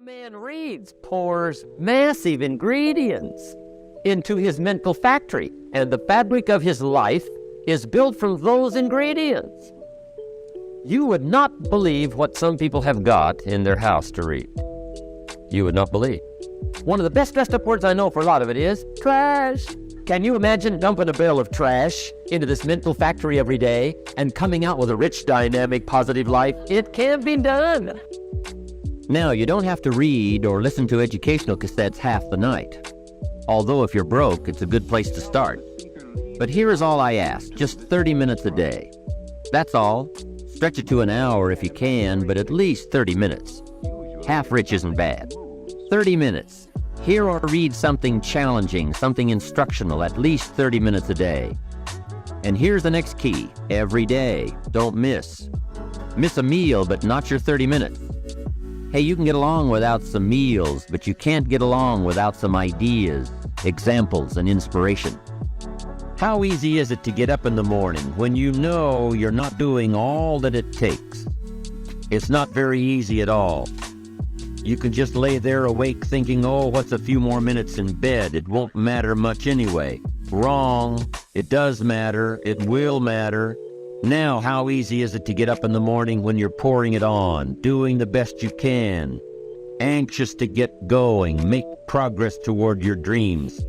man reads pours massive ingredients into his mental factory, and the fabric of his life is built from those ingredients. You would not believe what some people have got in their house to read. You would not believe. One of the best dressed up words I know for a lot of it is trash. Can you imagine dumping a bale of trash into this mental factory every day and coming out with a rich, dynamic, positive life? It can be done. Now, you don't have to read or listen to educational cassettes half the night. Although if you're broke, it's a good place to start. But here is all I ask, just 30 minutes a day. That's all. Stretch it to an hour if you can, but at least 30 minutes. Half rich isn't bad. 30 minutes. Hear or read something challenging, something instructional, at least 30 minutes a day. And here's the next key. Every day. Don't miss. Miss a meal, but not your 30 minutes. Hey, you can get along without some meals, but you can't get along without some ideas, examples, and inspiration. How easy is it to get up in the morning when you know you're not doing all that it takes? It's not very easy at all. You can just lay there awake thinking, oh, what's a few more minutes in bed? It won't matter much anyway. Wrong. It does matter. It will matter. Now, how easy is it to get up in the morning when you're pouring it on, doing the best you can, anxious to get going, make progress toward your dreams?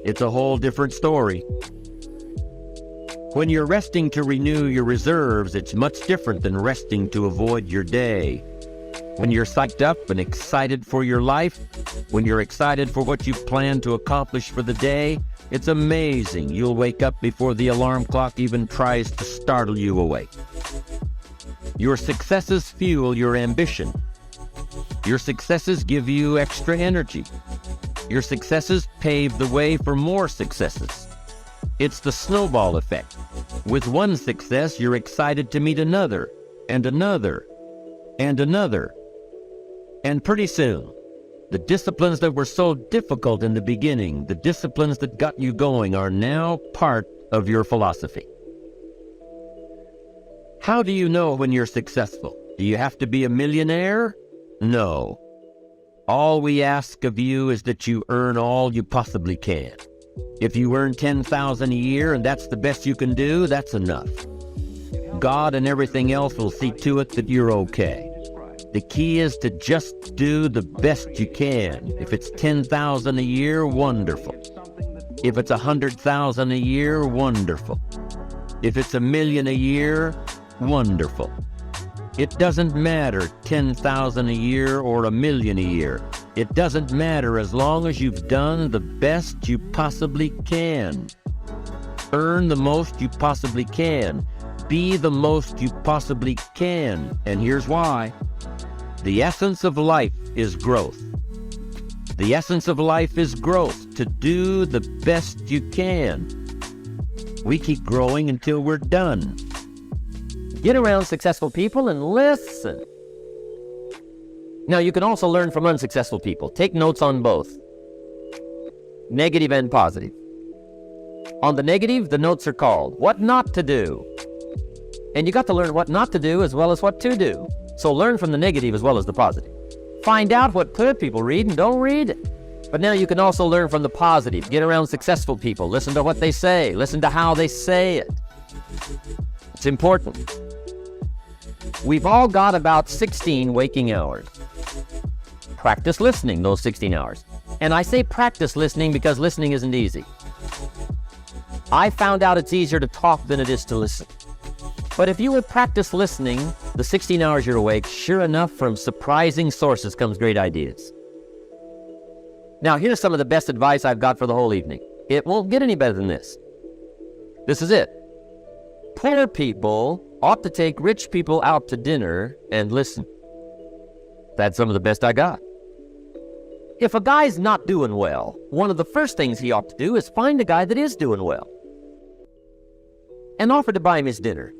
It's a whole different story. When you're resting to renew your reserves, it's much different than resting to avoid your day. When you're psyched up and excited for your life, when you're excited for what you plan to accomplish for the day, it's amazing. You'll wake up before the alarm clock even tries to startle you awake. Your successes fuel your ambition. Your successes give you extra energy. Your successes pave the way for more successes. It's the snowball effect. With one success, you're excited to meet another, and another, and another. And pretty soon, the disciplines that were so difficult in the beginning, the disciplines that got you going, are now part of your philosophy. How do you know when you're successful? Do you have to be a millionaire? No. All we ask of you is that you earn all you possibly can. If you earn $10,000 a year and that's the best you can do, that's enough. God and everything else will see to it that you're okay. The key is to just do the best you can. If it's $10,000 a year, wonderful. If it's $100,000 a year, wonderful. If it's $1 million a year, wonderful. It doesn't matter $10,000 a year or $1 million a year. It doesn't matter as long as you've done the best you possibly can. Earn the most you possibly can. Be the most you possibly can. And here's why. The essence of life is growth. The essence of life is growth, to do the best you can. We keep growing until we're done. Get around successful people and listen. Now, you can also learn from unsuccessful people. Take notes on both, negative and positive. On the negative, the notes are called What Not to Do. And you got to learn what not to do as well as what to do. So learn from the negative as well as the positive. Find out what good people read and don't read it. But now you can also learn from the positive. Get around successful people. Listen to what they say. Listen to how they say it. It's important. We've all got about 16 waking hours. Practice listening those 16 hours. And I say practice listening because listening isn't easy. I found out it's easier to talk than it is to listen. But if you would practice listening the 16 hours you're awake, sure enough, from surprising sources comes great ideas. Now, here's some of the best advice I've got for the whole evening. It won't get any better than this. This is it. Poor people ought to take rich people out to dinner and listen. That's some of the best I got. If a guy's not doing well, one of the first things he ought to do is find a guy that is doing well and offer to buy him his dinner.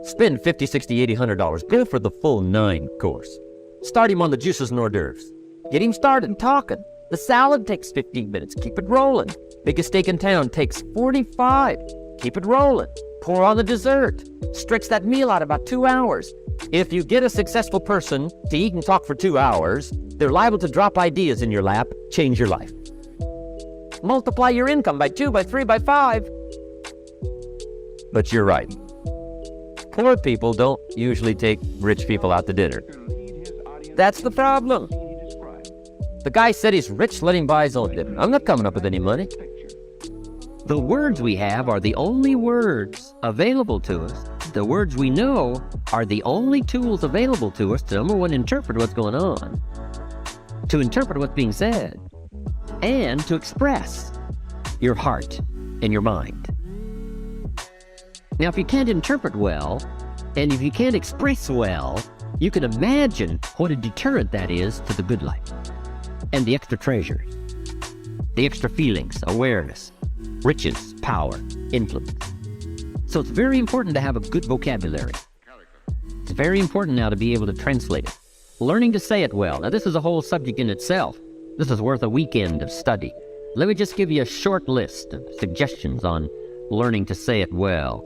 Spend $50, $60, $80, $100. Go for the full 9 course. Start him on the juices and hors d'oeuvres. Get him started talking. The salad takes 15 minutes. Keep it rolling. Biggest steak in town takes 45. Keep it rolling. Pour on the dessert. Stretch that meal out about 2 hours. If you get a successful person to eat and talk for 2 hours, they're liable to drop ideas in your lap, change your life. Multiply your income by 2, by 3, by 5. But you're right. Poor people don't usually take rich people out to dinner. That's the problem. The guy said he's rich, let him buy his own dinner. I'm not coming up with any money. The words we have are the only words available to us. The words we know are the only tools available to us to, number one, interpret what's going on, to interpret what's being said, and to express your heart and your mind. Now, if you can't interpret well, and if you can't express well, you can imagine what a deterrent that is to the good life, and the extra treasure, the extra feelings, awareness, riches, power, influence. So it's very important to have a good vocabulary. It's very important now to be able to translate it. Learning to say it well. Now, this is a whole subject in itself. This is worth a weekend of study. Let me just give you a short list of suggestions on learning to say it well.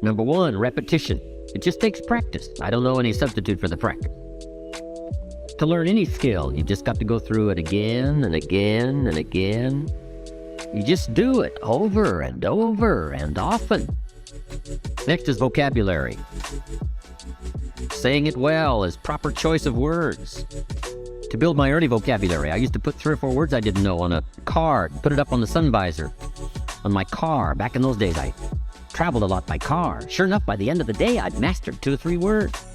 Number one, repetition. It just takes practice. I don't know any substitute for the practice. To learn any skill, you just got to go through it again and again and again. You just do it over and over and often. Next is vocabulary. Saying it well is proper choice of words. To build my early vocabulary, I used to put 3 or 4 words I didn't know on a card, put it up on the sun visor, on my car. Back in those days, I traveled a lot by car. Sure enough, by the end of the day, I'd mastered 2 or 3 words.